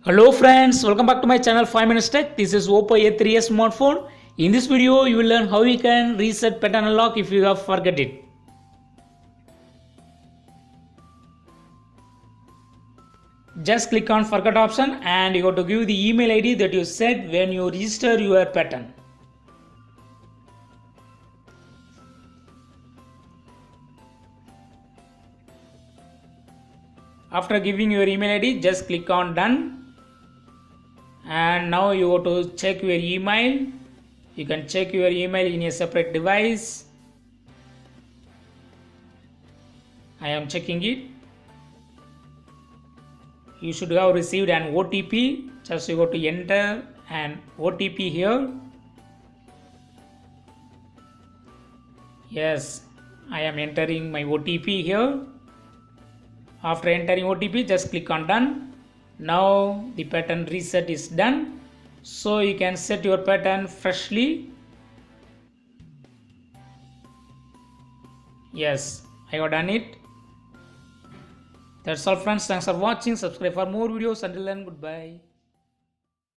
Hello friends, welcome back to my channel 5 Minutes Tech. This is Oppo A3S smartphone. In this video, you will learn how you can reset pattern unlock if you have forget it. Just click on forget option and you have to give the email ID that you set when you register your pattern. After giving your email ID, just click on done. And now you have to check your email. You can check your email in a separate device. I am checking it. You should have received an OTP. Just you have to enter an OTP here. Yes, I am entering my OTP here. After entering OTP, just click on done. Now the pattern reset is done, so you can set your pattern freshly. Yes, I have done it. That's all friends, thanks for watching. Subscribe for more videos. Until then, goodbye.